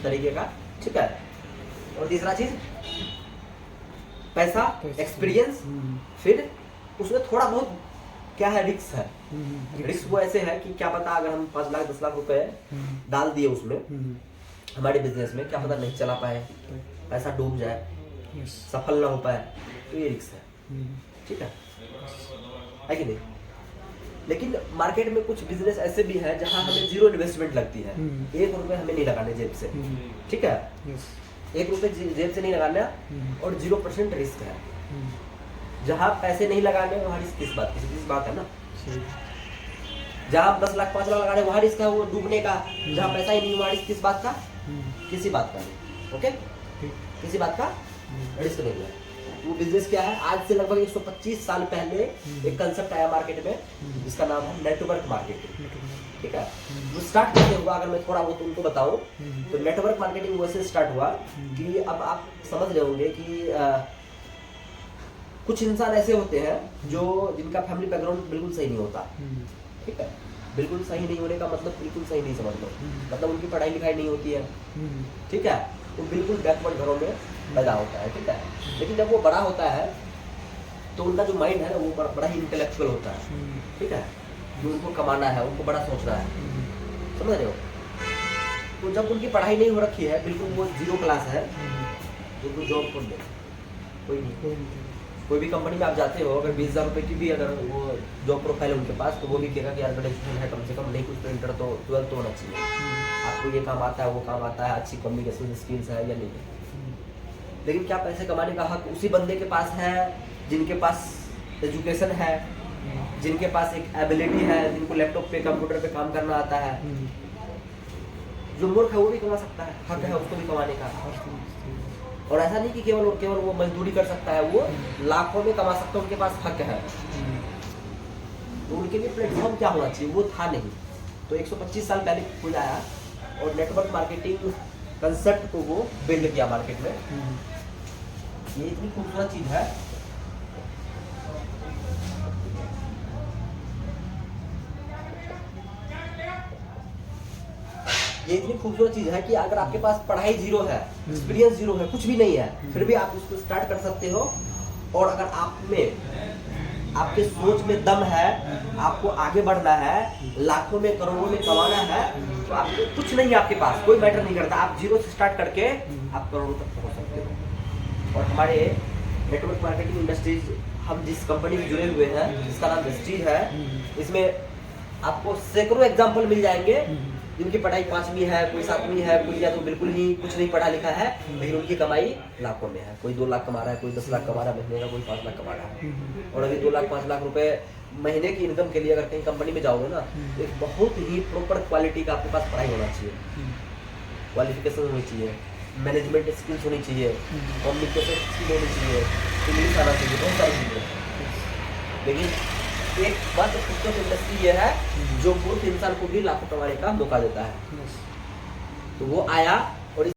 इस तरीके का, ठीक है। और तीसरा चीज पैसा, एक्सपीरियंस, फिर उसमें थोड़ा बहुत क्या है, रिस्क है। रिस्क वो ऐसे है कि क्या पता अगर हम 5 लाख 10 लाख रुपए डाल दिए उसमें हमारे बिजनेस में, क्या पता नहीं चला पाए, पैसा डूब जाए, सफल ना हो पाए, तो ये रिस्क है, ठीक है कि नहीं। लेकिन मार्केट में कुछ बिजनेस ऐसे भी है जहां हमें जीरो इन्वेस्टमेंट लगती है, 1 रुपए हमें नहीं लगाने जेब से, ठीक है, 1 रुपए जेब से नहीं लगाना, और 0% रिस्क है। जहाँ पैसे नहीं लगाने वहाँ रिस्क किस बात है ना। जहाँ 10 लाख 5 लाख लगाने वहाँ रिस्क है वो डूबने का, जहाँ पैसा ही नहीं वहाँ रिस्क किस बात का, किसी बात का नहीं, ओके, किसी बात का रिस्क नहीं है। वो बिजनेस क्या है, आज से लगभग 125 साल पहले एक कंसेप्ट आया मार्केट में जिसका नाम है नेटवर्क मार्केटिंग, ठीक है। वो स्टार्ट कैसे हुआ, अगर मैं थोड़ा बहुत उनको बताऊं तो नेटवर्क मार्केटिंग वैसे स्टार्ट हुआ कि अब आप समझ रहे होंगे कि कुछ इंसान ऐसे होते हैं जो जिनका फैमिली बैकग्राउंड बिल्कुल सही नहीं होता, ठीक है। बिल्कुल सही नहीं होने का मतलब बिल्कुल सही नहीं समझ लो, मतलब उनकी पढ़ाई लिखाई नहीं होती है, ठीक है, तो बिल्कुल बैकवर्ड घरों में पैदा होता है, ठीक है। लेकिन जब वो बड़ा होता है तो उनका जो माइंड है वो बड़ा ही इंटेलेक्चुअल होता है, ठीक है, जो उनको कमाना है, उनको बड़ा सोचना है, समझ रहे हो। तो जब उनकी पढ़ाई नहीं हो रखी है, बिल्कुल वो 0 क्लास है, उनको जॉब कौन दे, कोई नहीं। कोई भी कंपनी में आप जाते हो, अगर 20,000 रुपये की भी अगर वो जॉब प्रोफाइल है उनके पास, तो वो भी कहेगा कि यार ग्रेजुएशन है कम से कम, नहीं कुछ तो इंटर तो 12 तो होना चाहिए, आपको ये काम आता है वो काम आता है, अच्छी कम्युनिकेशन स्किल्स है या नहीं। लेकिन क्या पैसे कमाने का हक उसी बंदे के पास है जिनके पास एजुकेशन है, जिनके पास एक एबिलिटी है, जिनको लैपटॉप पे कंप्यूटर पे काम करना आता है। जो मूर्ख है वो भी कमा सकता है, हक है उसको भी कमाने का। और ऐसा नहीं कि केवल वो मजदूरी कर सकता है, वो लाखों में कमा सकता है, उनके पास हक है। तो उनके लिए प्लेटफॉर्म क्या होना चाहिए, वो था नहीं। तो 125 साल पहले कोई आया और नेटवर्क मार्केटिंग कंसेप्ट को वो बिल्ड किया मार्केट में। ये इतनी खूबसूरत चीज है, ये इतनी खूबसूरत चीज है कि अगर आपके पास पढ़ाई 0 है, एक्सपीरियंस 0 है, कुछ भी नहीं है, फिर भी आप उसको स्टार्ट कर सकते हो। और अगर आप में आपके सोच में दम है, आपको आगे बढ़ना है, लाखों में करोड़ों में कमाना है, तो आपको कुछ नहीं है, आपके पास कोई मैटर नहीं करता, आप 0 से स्टार्ट करके आप करोड़ों तक पहुंच सकते हो। और हमारे नेटवर्क मार्केटिंग इंडस्ट्रीज, हम जिस कंपनी में जुड़े हुए हैं जिसका नाम वेस्टीज है, इसमें आपको सैकड़ों एग्जाम्पल मिल जाएंगे जिनकी पढ़ाई 5वीं है, कोई 7वीं है, कोई या तो बिल्कुल ही कुछ नहीं पढ़ा लिखा है, लेकिन उनकी कमाई लाखों में है। कोई 2 लाख कमा रहा है, कोई 10 लाख कमा रहा है महीने का, कोई 5 लाख कमा रहा है। और अभी 2 लाख 5 लाख रुपए महीने की इनकम के लिए अगर कहीं कंपनी में जाओगे ना, तो एक बहुत ही प्रॉपर क्वालिटी का आपके पास पढ़ाई होना चाहिए, क्वालिफिकेशन होनी चाहिए, मैनेजमेंट स्किल्स होनी चाहिए, कम्युनिकेशन स्किल होनी चाहिए, इंग्लिश आना चाहिए, बहुत सारी चीज़ें। लेकिन एक बात पुस्तक इंडस्ट्री ये है जो मूर्ख इंसान को भी लाखों कमाने का मौका देता है। तो वो आया